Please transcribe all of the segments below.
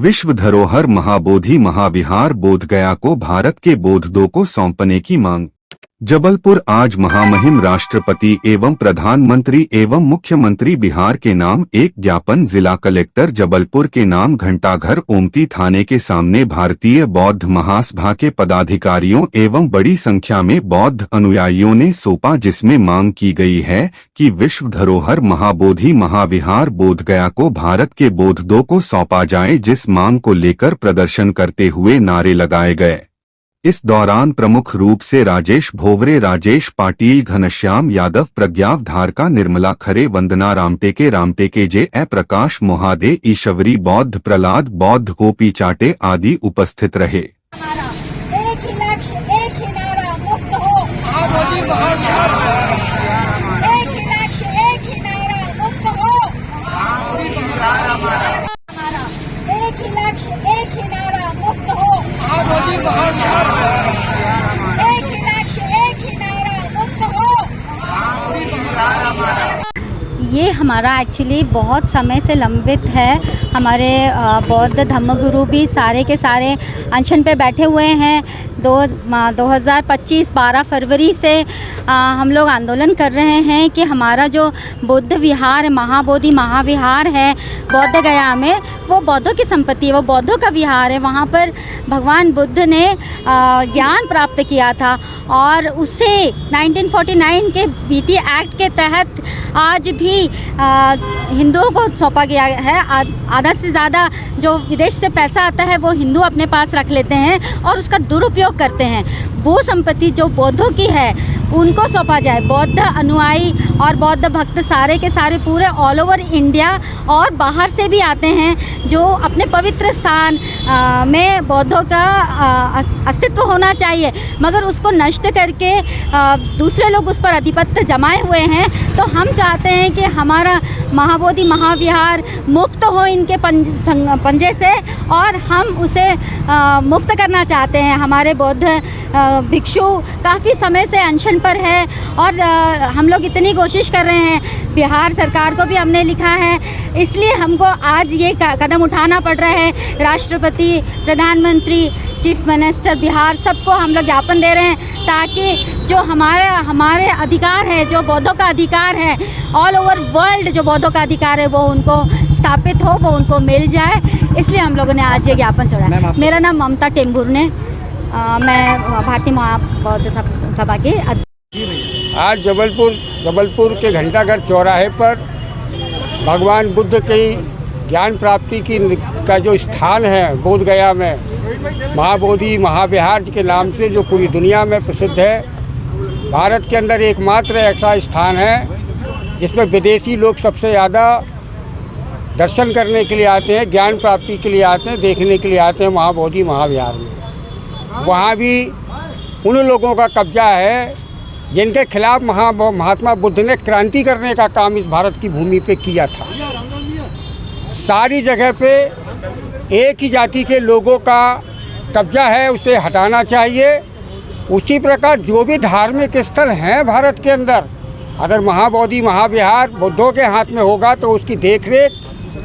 विश्व धरोहर महाबोधि महाविहार बोधगया को भारत के बोधदो को सौंपने की मांग। जबलपुर आज महामहिम राष्ट्रपति एवं प्रधानमंत्री एवं मुख्यमंत्री बिहार के नाम एक ज्ञापन जिला कलेक्टर जबलपुर के नाम घंटाघर ओमती थाने के सामने भारतीय बौद्ध महासभा के पदाधिकारियों एवं बड़ी संख्या में बौद्ध अनुयायियों ने सौंपा, जिसमें मांग की गई है कि विश्व धरोहर महाबोधि महाविहार बोधगया को भारत के बोधदो को सौंपा जाए, जिस मांग को लेकर प्रदर्शन करते हुए नारे लगाए गए। इस दौरान प्रमुख रूप से राजेश भोवरे, राजेश पाटिल, घनश्याम यादव, प्रज्ञाव धारका, निर्मला खरे, वंदना रामटेके जे ए प्रकाश मोहादे, ईश्वरी बौद्ध, प्रहलाद बौद्ध, गोपी चाटे आदि उपस्थित रहे। एक ही लक्ष्य, एक ही नारा, मुक्त हो। एक ही लक्ष्य, एक ही नारा, मुक्त हो। एक ही लक्ष्य, एक ही नारा, मुक्त हो। एक ही लक्ष्य, एक ही नारा, मुक्त हो। ये हमारा एक्चुअली बहुत समय से लंबित है। हमारे बौद्ध धम्मगुरु भी सारे के सारे अनशन पे बैठे हुए हैं। 2025 12 फरवरी से हम लोग आंदोलन कर रहे हैं कि हमारा जो बुद्ध विहार महाबोधि महाविहार है बौद्ध गया में, वो बौद्धों की संपत्ति है, वो बौद्धों का विहार है। वहाँ पर भगवान बुद्ध ने ज्ञान प्राप्त किया था और उसे 1949 के बीटी एक्ट के तहत आज भी हिंदुओं को सौंपा गया है। आधा से ज़्यादा जो विदेश से पैसा आता है वो हिंदू अपने पास रख लेते हैं और उसका दुरुपयोग करते हैं। वो संपत्ति जो बौद्धों की है उनको सौंपा जाए। बौद्ध अनुयायी और बौद्ध भक्त सारे के सारे पूरे ऑल ओवर इंडिया और बाहर से भी आते हैं, जो अपने पवित्र स्थान में बौद्धों का अस्तित्व होना चाहिए, मगर उसको नष्ट करके दूसरे लोग उस पर आधिपत्य जमाए हुए हैं। तो हम चाहते हैं कि हमारा महाबोधि महाविहार मुक्त हो इनके पंजे से, और हम उसे मुक्त करना चाहते हैं। हमारे बौद्ध भिक्षु काफ़ी समय से अनशन पर है और हम लोग इतनी कोशिश कर रहे हैं। बिहार सरकार को भी हमने लिखा है, इसलिए हमको आज ये कदम उठाना पड़ रहा है। राष्ट्रपति, प्रधानमंत्री, चीफ मिनिस्टर बिहार, सबको हम लोग ज्ञापन दे रहे हैं ताकि जो हमारे अधिकार है, जो बौद्धों का अधिकार है, ऑल ओवर वर्ल्ड जो बौद्धों का अधिकार है वो उनको स्थापित हो, वो उनको मिल जाए। इसलिए हम लोगों ने आज ये ज्ञापन छोड़ा है। मेरा नाम ममता टेम्बुर ने, मैं भारतीय महाबौद्ध सभा की। आज जबलपुर के घंटाघर चौराहे पर भगवान बुद्ध की ज्ञान प्राप्ति का जो स्थान है बोधगया में, महाबोधि महाविहार के नाम से जो पूरी दुनिया में प्रसिद्ध है। भारत के अंदर एकमात्र ऐसा स्थान है जिसमें विदेशी लोग सबसे ज़्यादा दर्शन करने के लिए आते हैं, ज्ञान प्राप्ति के लिए आते हैं, देखने के लिए आते हैं महाबोधि महाविहार में। वहाँ भी उन लोगों का कब्जा है जिनके खिलाफ महात्मा बुद्ध ने क्रांति करने का काम इस भारत की भूमि पे किया था। सारी जगह पे एक ही जाति के लोगों का कब्जा है, उसे हटाना चाहिए। उसी प्रकार जो भी धार्मिक स्थल हैं भारत के अंदर, अगर महाबोधि महाविहार बुद्धों के हाथ में होगा तो उसकी देखरेख,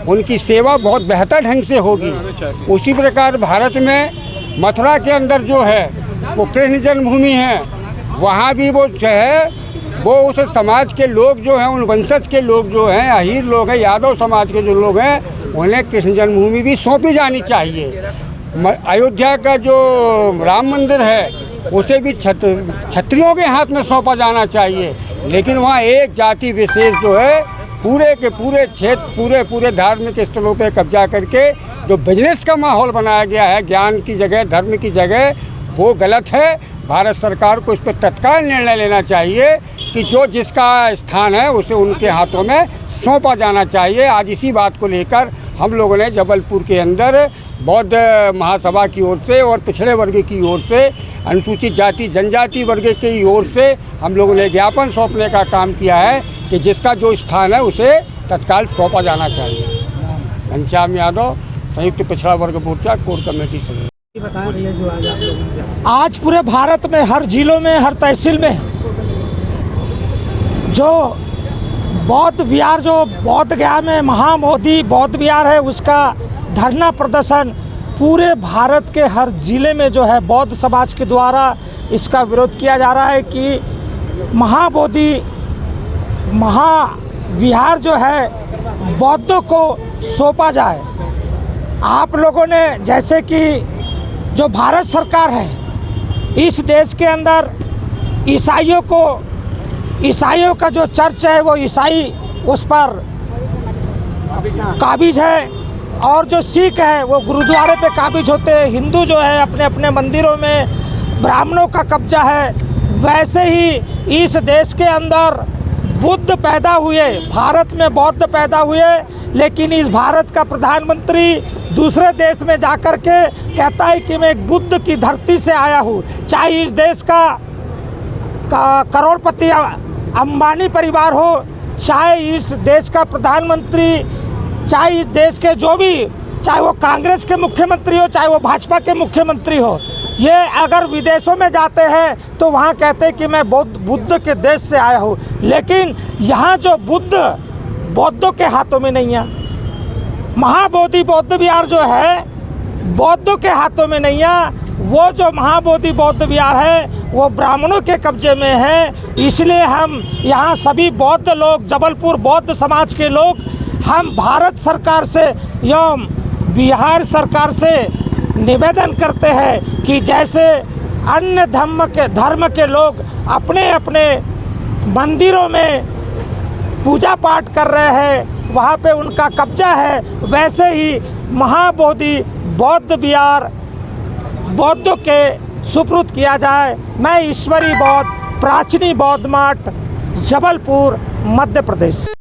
उनकी सेवा बहुत बेहतर ढंग से होगी। उसी प्रकार भारत में मथुरा के अंदर जो है वो कृष्ण जन्मभूमि है, वहाँ भी वो जो है वो उस समाज के लोग जो हैं, उन वंशज के लोग जो हैं, अहीर लोग हैं, यादव समाज के जो लोग हैं, उन्हें कृष्ण जन्मभूमि भी सौंपी जानी चाहिए। अयोध्या का जो राम मंदिर है उसे भी क्षत्रियों के हाथ में सौंपा जाना चाहिए। लेकिन वहाँ एक जाति विशेष जो है पूरे के पूरे क्षेत्र, पूरे धार्मिक स्थलों पे कब्जा करके जो बिजनेस का माहौल बनाया गया है ज्ञान की जगह, धर्म की जगह, वो गलत है। भारत सरकार को इस पर तत्काल निर्णय लेना चाहिए कि जो जिसका स्थान है उसे उनके हाथों में सौंपा जाना चाहिए। आज इसी बात को लेकर हम लोगों ने जबलपुर के अंदर बौद्ध महासभा की ओर से और पिछड़े वर्ग की ओर से, अनुसूचित जाति जनजाति वर्ग की ओर से हम लोगों ने ज्ञापन सौंपने का काम किया है कि जिसका जो स्थान है उसे तत्काल सौंपा जाना चाहिए। घनश्याम यादव, संयुक्त पिछड़ा वर्ग मोर्चा, कोर कमेटी सदस्य। बताएं भैया, जो आज आप लोग आज पूरे भारत में हर जिलों में, हर तहसील में जो बौद्ध विहार, जो बौद्ध गया में महाबोधि बौद्ध विहार है, उसका धरना प्रदर्शन पूरे भारत के हर ज़िले में जो है बौद्ध समाज के द्वारा इसका विरोध किया जा रहा है कि महाबोधि महाविहार जो है बौद्धों को सौंपा जाए। आप लोगों ने जैसे कि जो भारत सरकार है इस देश के अंदर ईसाइयों का जो चर्च है वो ईसाई उस पर काबिज है, और जो सिख है वो गुरुद्वारे पे काबिज होते हैं। हिंदू जो है अपने अपने मंदिरों में ब्राह्मणों का कब्जा है। वैसे ही इस देश के अंदर बुद्ध पैदा हुए, भारत में बौद्ध पैदा हुए, लेकिन इस भारत का प्रधानमंत्री दूसरे देश में जाकर के कहता है कि मैं एक बुद्ध की धरती से आया हूँ। चाहे इस देश का करोड़पति अंबानी परिवार हो, चाहे इस देश का प्रधानमंत्री, चाहे इस देश के जो भी, चाहे वो कांग्रेस के मुख्यमंत्री हो, चाहे वो भाजपा के मुख्यमंत्री हो, ये अगर विदेशों में जाते हैं तो वहाँ कहते हैं कि मैं बुद्ध के देश से आया हूँ। लेकिन यहाँ जो बुद्ध बौद्धों के हाथों में नहीं है, महाबोधि बौद्ध विहार जो है बौद्धों के हाथों में नहीं है। वो जो महाबोधि बौद्ध विहार है वो ब्राह्मणों के कब्जे में है। इसलिए हम यहाँ सभी बौद्ध लोग, जबलपुर बौद्ध समाज के लोग, हम भारत सरकार से एवं बिहार सरकार से निवेदन करते हैं कि जैसे अन्य धर्म के लोग अपने अपने मंदिरों में पूजा पाठ कर रहे हैं, वहाँ पे उनका कब्जा है, वैसे ही महाबोधि बौद्ध विहार बौद्धों के सुपुर्द किया जाए। मैं ईश्वरी बौद्ध, प्राचीनी बौद्ध मठ, जबलपुर, मध्य प्रदेश।